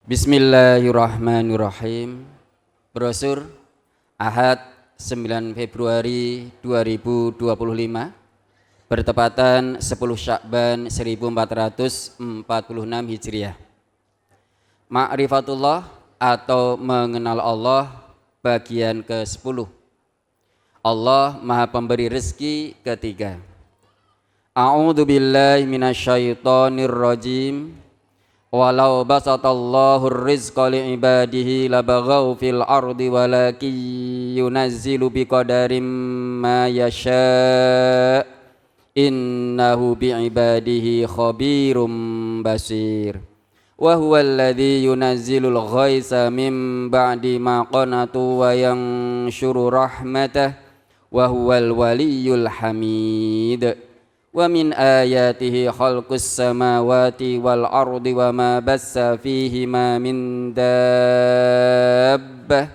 Bismillahirrahmanirrahim. Brosur Ahad 9 Februari 2025 bertepatan 10 Sya'ban 1446 Hijriah. Ma'rifatullah atau mengenal Allah bagian ke-10. Allah Maha Pemberi rezeki ketiga. A'udzu billahi minasyaitonir rajim. Walau basatallahu rizqa li'ibadihi labaghaw fil ardi walakin yunazzilu biqadarin ma yasha' innahu bi'ibadihi khabirum basir. Wa huwa alladhi yunazzilul ghaitsa min ba'di ma qanatu wa yanshuru rahmatah wa huwal waliyyul hamid. Wa min ayatihi khalqus samawati wal ardi wa ma bassa fihima min dabbah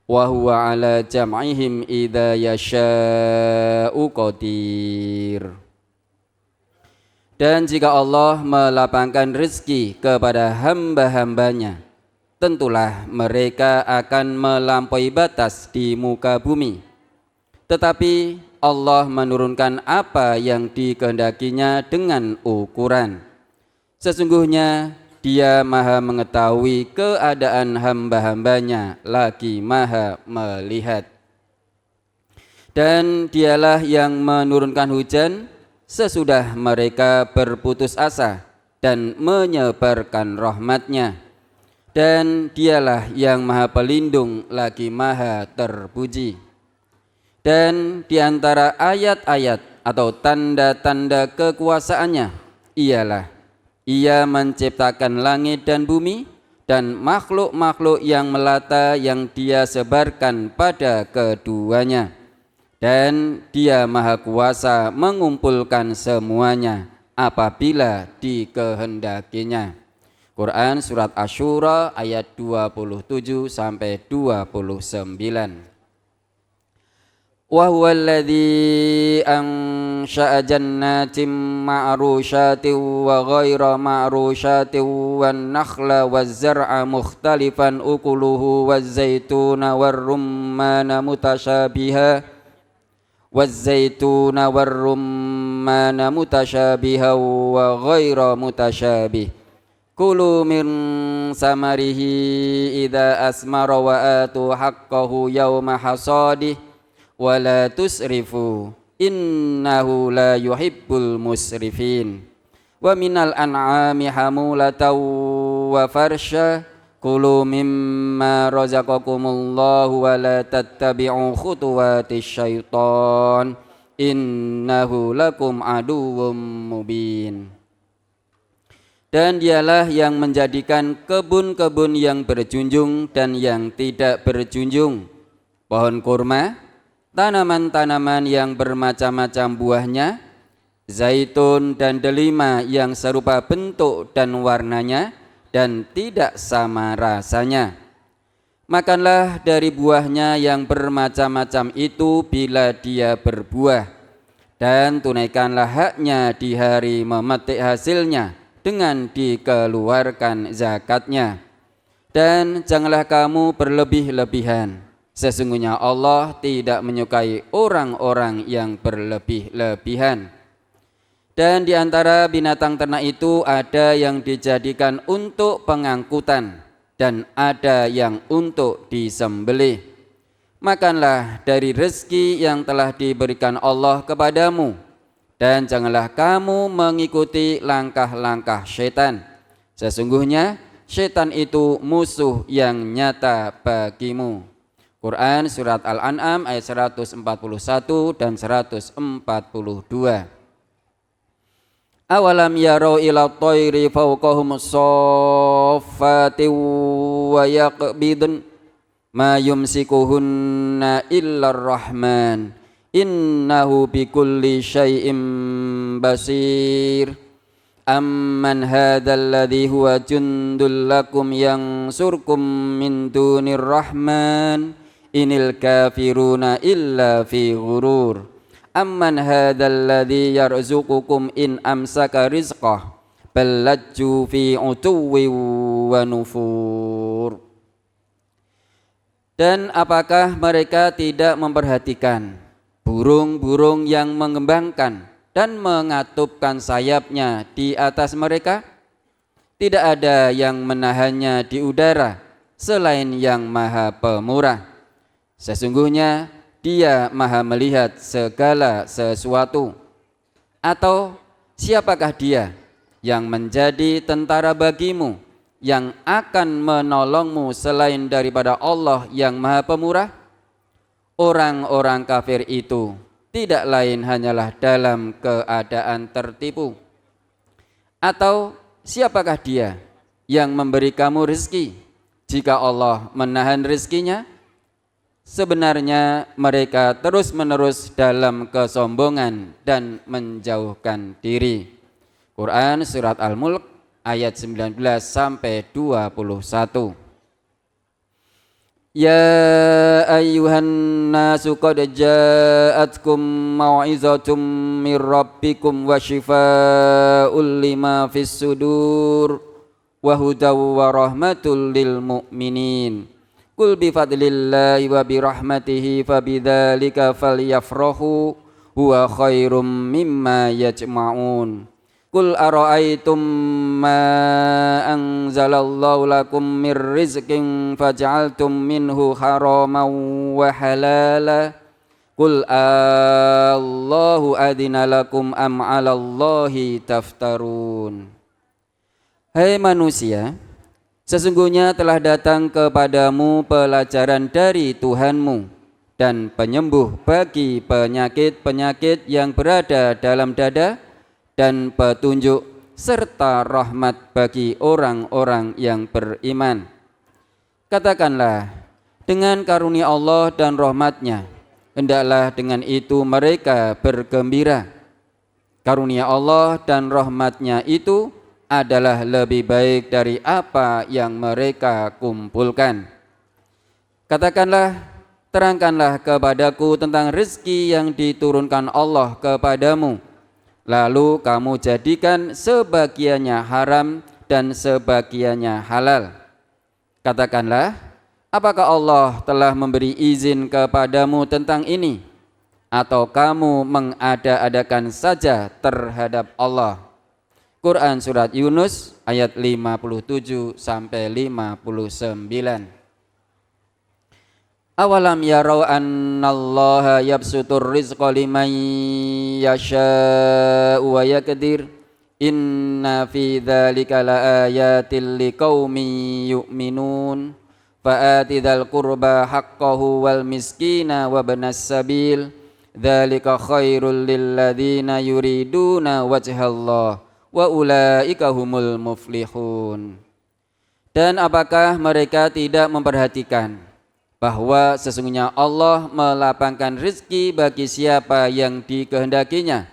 wa huwa ala jam'ihim idza yasha'u qadir. Dan jika Allah melapangkan rezeki kepada hamba-hambanya, tentulah mereka akan melampaui batas di muka bumi. Tetapi Allah menurunkan apa yang dikehendakinya dengan ukuran. Sesungguhnya Dia Maha mengetahui keadaan hamba-hambanya, lagi Maha melihat. Dan Dialah yang menurunkan hujan sesudah mereka berputus asa dan menyebarkan rahmat-Nya. Dan Dialah yang Maha Pelindung, lagi Maha terpuji. Dan di antara ayat-ayat atau tanda-tanda kekuasaannya ialah Ia menciptakan langit dan bumi dan makhluk-makhluk yang melata yang Dia sebarkan pada keduanya. Dan Dia Maha Kuasa mengumpulkan semuanya apabila dikehendakinya. Quran Surat Asy-Syura ayat 27 sampai 29. Wa huwa alladhi ansha'a jannatin ma'rushatin wa ghaira ma'rushatin wan nakhla waz zar'a mukhtalifan ukuluhu waz zaituna war rummana mutasyabiha wa ghaira mutasyabih. Kulu min samarihi idza asmara wa atu haqqahu yawma hasadih wala tusrifu innahu la yuhibbul musrifin. Wa minal an'ami hamulatan wa farsha kulu mimma razaqakumullahu wa la tattabi'u khutuwatis syaitan innahu lakum aduwwum mubin. Dan Dialah yang menjadikan kebun-kebun yang berjunjung dan yang tidak berjunjung, pohon kurma, tanaman-tanaman yang bermacam-macam buahnya, zaitun dan delima yang serupa bentuk dan warnanya dan tidak sama rasanya. Makanlah dari buahnya yang bermacam-macam itu bila dia berbuah, dan tunaikanlah haknya di hari memetik hasilnya dengan dikeluarkan zakatnya. Dan janganlah kamu berlebih-lebihan. Sesungguhnya Allah tidak menyukai orang-orang yang berlebih-lebihan. Dan di antara binatang ternak itu ada yang dijadikan untuk pengangkutan dan ada yang untuk disembelih. Makanlah dari rezeki yang telah diberikan Allah kepadamu, dan janganlah kamu mengikuti langkah-langkah syaitan. Sesungguhnya syaitan itu musuh yang nyata bagimu. Quran Surat Al-An'am ayat 141 dan 142. Awalam yarau ila thairi fawqahum saffati wa yaqbidun ma yumsikuhunna illa ar-rahman innahu bikulli syai'in basir. Amman hadzal ladzi huwa jundul lakum yansurkum min dunir rahman inil kafiruna illa fi ghurur. Amman hadzal ladzi yarzuqukum in amsaka rizqah bal lajju fi utuwwi wa nufur. Dan apakah mereka tidak memperhatikan burung-burung yang mengembangkan dan mengatupkan sayapnya di atas mereka? Tidak ada yang menahannya di udara selain yang Maha Pemurah. Sesungguhnya Dia Maha melihat segala sesuatu. Atau siapakah Dia yang menjadi tentara bagimu, yang akan menolongmu selain daripada Allah yang Maha Pemurah? Orang-orang kafir itu tidak lain hanyalah dalam keadaan tertipu. Atau siapakah Dia yang memberi kamu rezeki jika Allah menahan rezekinya? Sebenarnya mereka terus-menerus dalam kesombongan dan menjauhkan diri. Quran Surat Al-Mulk ayat 19 sampai 21. Ya ayyuhan nasu qad ja'atkum mau'izatum mir rabbikum wa shifaa'un lima fis sudur wa hudaw wa rahmatul lil mu'minin. Qul bi fadlillahi wa bi rahmatihi fabidzalika falyafrahu huwa khairum mimma yajma'un. Qul ara'aytum ma anzalallahu lakum mir rizqin faj'altum minhu haraman wa halala. Qul Allahu adina lakum am 'alallahi taftarun. Hai manusia, sesungguhnya telah datang kepadamu pelajaran dari Tuhanmu dan penyembuh bagi penyakit-penyakit yang berada dalam dada, dan petunjuk serta rahmat bagi orang-orang yang beriman. Katakanlah, dengan karunia Allah dan rahmatnya, hendaklah dengan itu mereka bergembira. Karunia Allah dan rahmatnya itu adalah lebih baik dari apa yang mereka kumpulkan. Katakanlah, terangkanlah kepadaku tentang rezeki yang diturunkan Allah kepadamu, lalu kamu jadikan sebagiannya haram dan sebagiannya halal. Katakanlah, apakah Allah telah memberi izin kepadamu tentang ini, atau kamu mengada-adakan saja terhadap Allah? Quran Surat Yunus ayat 57 sampai 59. Awalam yarau annallaha yabsutur rizqa liman yasha'u wa yaqdir inna fi dzalika laayatil liqaumin yu'minun fa'ati dzal qurba haqqahu wal miskina wa ibnas sabil dzalika khairul lil ladzina yuriduna wajhallah wa ulaika humul muflihun. Dan apakah mereka tidak memperhatikan bahwa sesungguhnya Allah melapangkan rezeki bagi siapa yang dikehendakinya,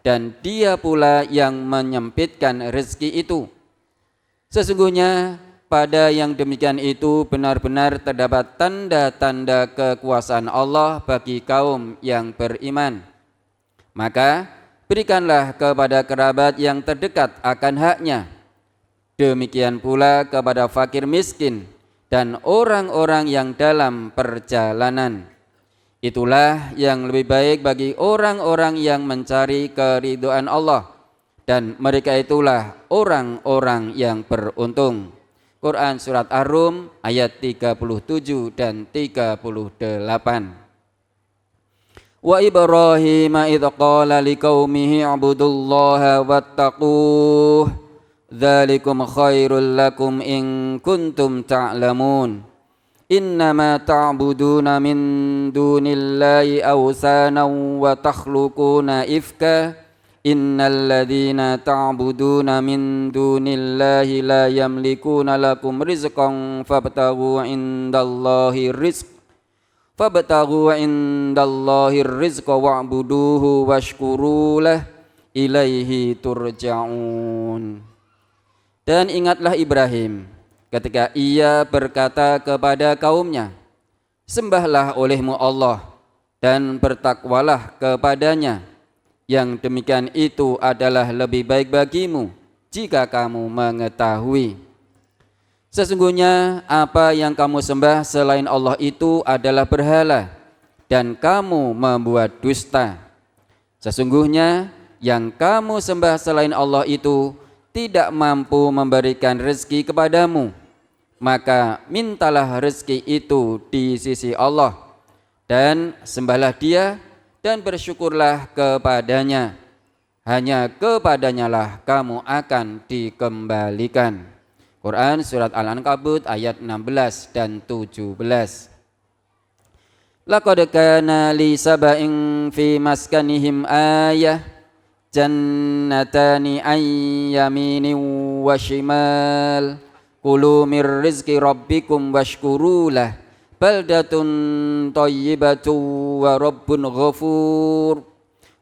dan Dia pula yang menyempitkan rezeki itu. Sesungguhnya pada yang demikian itu benar-benar terdapat tanda-tanda kekuasaan Allah bagi kaum yang beriman. Maka berikanlah kepada kerabat yang terdekat akan haknya, demikian pula kepada fakir miskin dan orang-orang yang dalam perjalanan. Itulah yang lebih baik bagi orang-orang yang mencari keridhaan Allah, dan mereka itulah orang-orang yang beruntung. Quran Surat Ar-Rum ayat 37 dan 38. Wa Ibrahim idh qala liqaumihi ibudullaha wattaquh dzalikum khairul lakum in kuntum ta'lamun. Innama ta'buduna min dunillahi awsanan wa takhluquna ifka innal ladzina ta'buduna min dunillahi la yamlikuna lakum rizqan fabtaghu indallahi rizqa wa'buduhu washkuru lah ilaihi turja'un. Dan ingatlah Ibrahim ketika ia berkata kepada kaumnya, sembahlah olehmu Allah dan bertakwalah kepadanya, yang demikian itu adalah lebih baik bagimu jika kamu mengetahui. Sesungguhnya apa yang kamu sembah selain Allah itu adalah berhala, dan kamu membuat dusta. Sesungguhnya yang kamu sembah selain Allah itu tidak mampu memberikan rezeki kepadamu, maka mintalah rezeki itu di sisi Allah, dan sembahlah Dia dan bersyukurlah kepadanya. Hanya kepadanya lah kamu akan dikembalikan. Quran Surat Al-Ankabut ayat 16 dan 17. Laqad kana li saba'in fi maskanihim ayah jannatani an yaminin wa shimal kulu mir rizqi rabbikum washkurulah baldatun tayyibatun wa rabbun ghafur.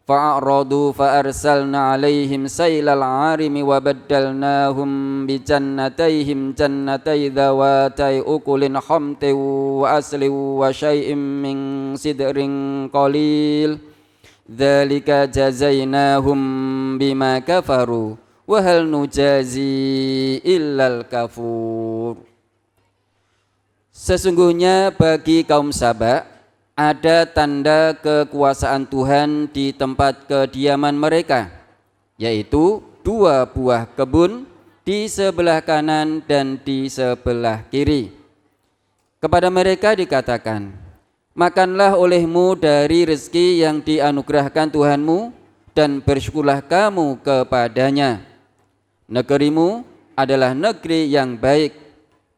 Fa'aradu fa'arsalna alaihim saylal arimi wa baddalnahum bi jannatayhim jannatay dhawatay ukulin khamtin wa aslin wa syai'in min sidrin qalil dzalika jazainahum bima kafaru wa hal nujazi illal kafur. Sesungguhnya bagi kaum Saba ada tanda kekuasaan Tuhan di tempat kediaman mereka, yaitu 2 buah kebun di sebelah kanan dan di sebelah kiri. Kepada mereka dikatakan, makanlah olehmu dari rezeki yang dianugerahkan Tuhanmu dan bersyukurlah kamu kepadanya. Negerimu adalah negeri yang baik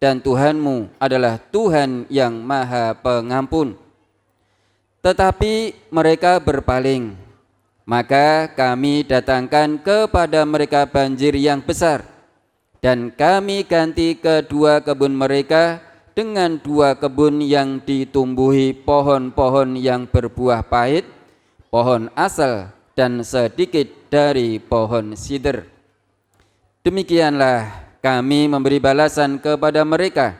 dan Tuhanmu adalah Tuhan yang Maha Pengampun. Tetapi mereka berpaling, maka kami datangkan kepada mereka banjir yang besar, dan kami ganti kedua kebun mereka dengan 2 kebun yang ditumbuhi pohon-pohon yang berbuah pahit, pohon asal, dan sedikit dari pohon sidr. Demikianlah kami memberi balasan kepada mereka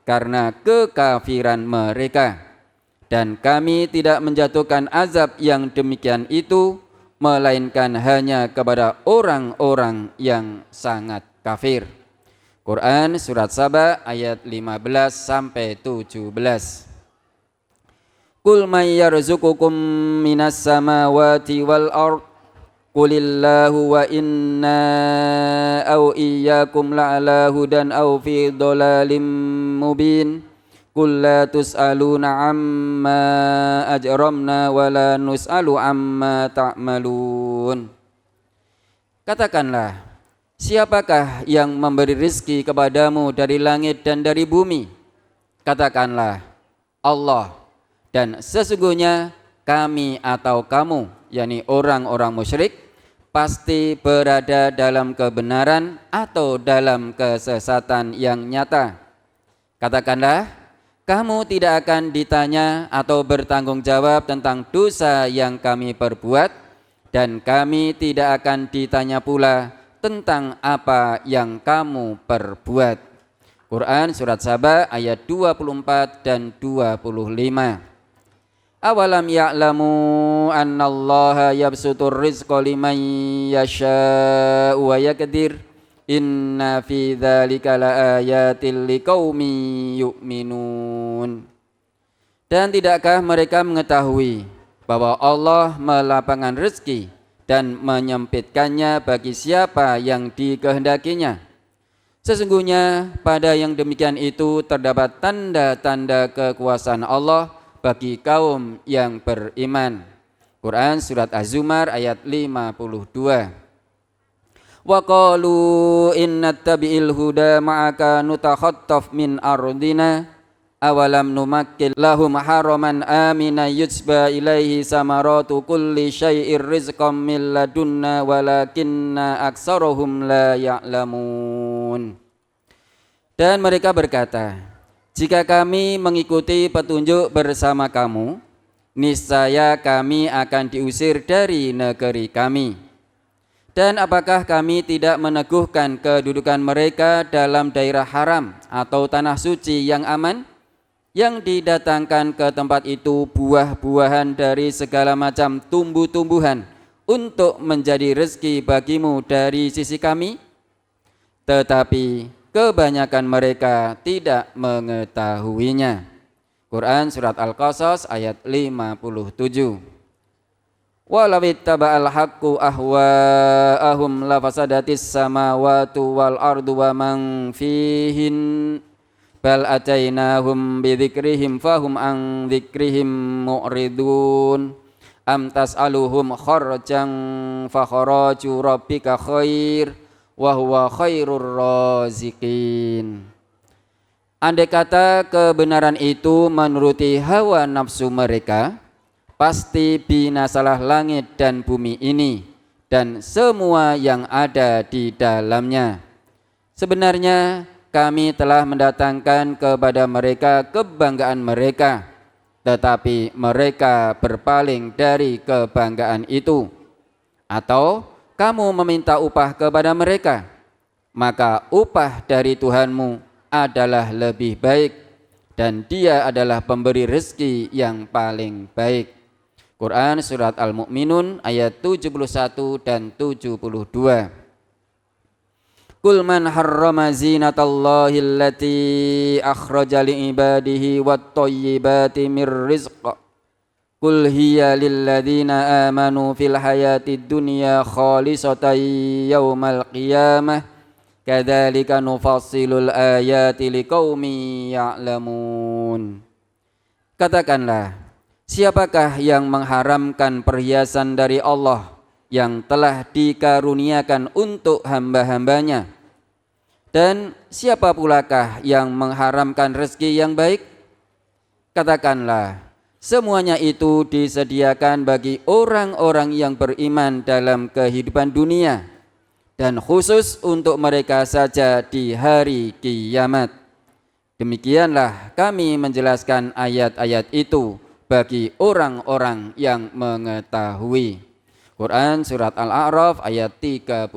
karena kekafiran mereka. Dan kami tidak menjatuhkan azab yang demikian itu, melainkan hanya kepada orang-orang yang sangat kafir. Quran Surat Saba ayat 15 sampai 17. Qul may yarzuqukum minas samawati wal ard qulillahu wa inna au iyyakum la'ala hudan au fi dhalalim mubin. Qul la tus'aluna amma ajramna wa la nus'alu amma ta'malun. Katakanlah, siapakah yang memberi rizki kepadamu dari langit dan dari bumi? Katakanlah, Allah. Dan sesungguhnya kami atau kamu, yakni orang-orang musyrik, pasti berada dalam kebenaran atau dalam kesesatan yang nyata. Katakanlah, kamu tidak akan ditanya atau bertanggung jawab tentang dosa yang kami perbuat, dan kami tidak akan ditanya pula tentang apa yang kamu perbuat. Quran Surat Saba ayat 24 dan 25. Awalam ya'lamu annallaha yabsutur rizqa liman yasha'u wa yaqdir. Inna fi dzalika laayatil liqaumin yu'minun. Dan tidakkah mereka mengetahui bahwa Allah melapangkan rezeki dan menyempitkannya bagi siapa yang dikehendakinya? Sesungguhnya pada yang demikian itu terdapat tanda-tanda kekuasaan Allah bagi kaum yang beriman. Quran Surat Az-Zumar ayat 52. Wa qalu inna tabi'il huda ma'aka nutakhattaf min ardina awalam numakkil lahum haraman amina yujba ilaihi samaratu kulli syai'ir rizqam min ladunna walakinna aksarahum la ya'lamun. Dan mereka berkata, jika kami mengikuti petunjuk bersama kamu, niscaya kami akan diusir dari negeri kami. Dan apakah kami tidak meneguhkan kedudukan mereka dalam daerah haram atau tanah suci yang aman, yang didatangkan ke tempat itu buah-buahan dari segala macam tumbuh-tumbuhan untuk menjadi rezeki bagimu dari sisi kami? tetapi kebanyakan mereka tidak mengetahuinya. Quran surat Al-Qasas ayat 57. Walau ittaba'al haqqu ahwa'ahum lafasadatis samawati wal ardu wa man fihin bal atainahum bidzikrihim fahum an dzikrihim mu'ridun am tas'aluhum kharjan fa kharaju rabbika khair wa huwa khairur raziqin. Andai kata kebenaran itu menuruti hawa nafsu mereka, pasti binasalah langit dan bumi ini dan semua yang ada di dalamnya. Sebenarnya kami telah mendatangkan kepada mereka kebanggaan mereka, tetapi mereka berpaling dari kebanggaan itu. Atau kamu meminta upah kepada mereka, maka upah dari Tuhanmu adalah lebih baik dan Dia adalah pemberi rezeki yang paling baik. Quran surat Al-Mu'minun ayat 71 dan 72. Qul man harrama zinatallahi allati akhraja li'ibadihi wat-thayyibati mir rizq. Qul hiya lilladzina amanu fil hayatid dunya khalisatan yaumal qiyamah. Kadzalika nufassilul ayati liqaumin ya'lamun. Katakanlah, siapakah yang mengharamkan perhiasan dari Allah yang telah dikaruniakan untuk hamba-hambanya? Dan siapa pulakah yang mengharamkan rezeki yang baik? Katakanlah, semuanya itu disediakan bagi orang-orang yang beriman dalam kehidupan dunia, dan khusus untuk mereka saja di hari kiamat. Demikianlah kami menjelaskan ayat-ayat itu bagi orang-orang yang mengetahui. Quran surat Al-A'raf ayat 32.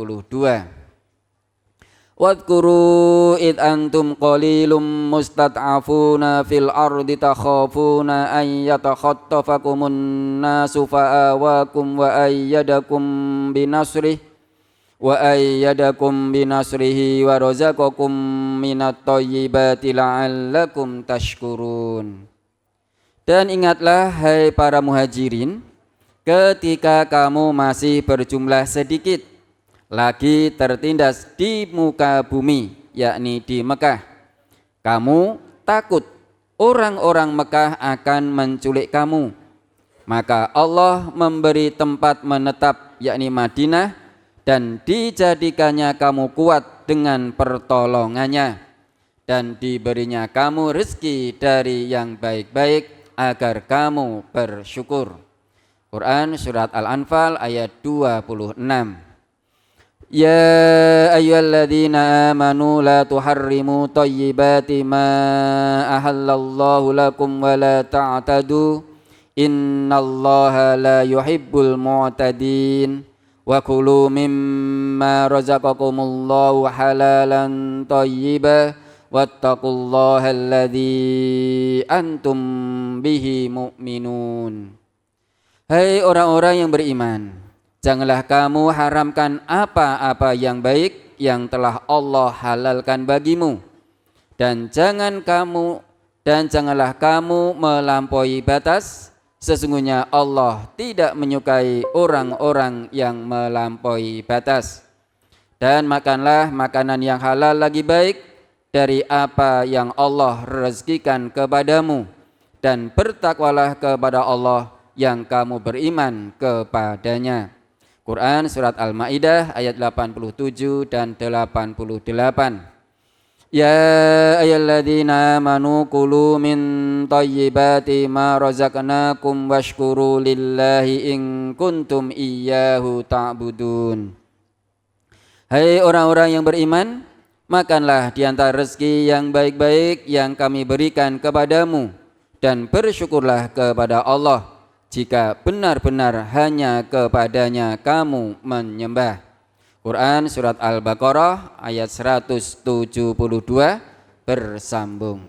Wadhkuru id antum qalilum mustad'afuna fil ardi takhafuna an yatakhattafakumun nasu fa'awakum wa ayyadakum binasrih wa ayyadakum binasrihi wa razaqakum minat thayyibati la'allakum tashkurun. Dan ingatlah hai para muhajirin, ketika kamu masih berjumlah sedikit lagi tertindas di muka bumi, yakni di Mekah, kamu takut orang-orang Mekah akan menculik kamu, maka Allah memberi tempat menetap yakni Madinah dan dijadikannya kamu kuat dengan pertolongannya, dan diberinya kamu rezeki dari yang baik-baik agar kamu bersyukur. Quran surat Al-Anfal ayat 26. Ya ayyuhalladzina amanu la tuharrimu thayyibati ma ahallallahu lakum wa la ta'tadu innallaha la yuhibbul mu'tadin. Wa kulu mimma razaqakumullahu halalan thayyiban wattaqullaha alladzi antum bihi mu'minun. Hai orang-orang yang beriman, janganlah kamu haramkan apa-apa yang baik yang telah Allah halalkan bagimu, dan janganlah kamu melampaui batas. Sesungguhnya Allah tidak menyukai orang-orang yang melampaui batas. Dan makanlah makanan yang halal lagi baik dari apa yang Allah rezekikan kepadamu, dan bertakwalah kepada Allah yang kamu beriman kepadanya. Quran surat Al-Maidah ayat 87 dan 88. Ya ayyuhalladzina amanu kulu min thayyibati ma razaqnakum washkuru lillahi in kuntum iyyahu ta'budun. Hai orang-orang yang beriman, makanlah di antara rezeki yang baik-baik yang kami berikan kepadamu, dan bersyukurlah kepada Allah jika benar-benar hanya kepadanya kamu menyembah. Quran surat Al-Baqarah ayat 172 bersambung.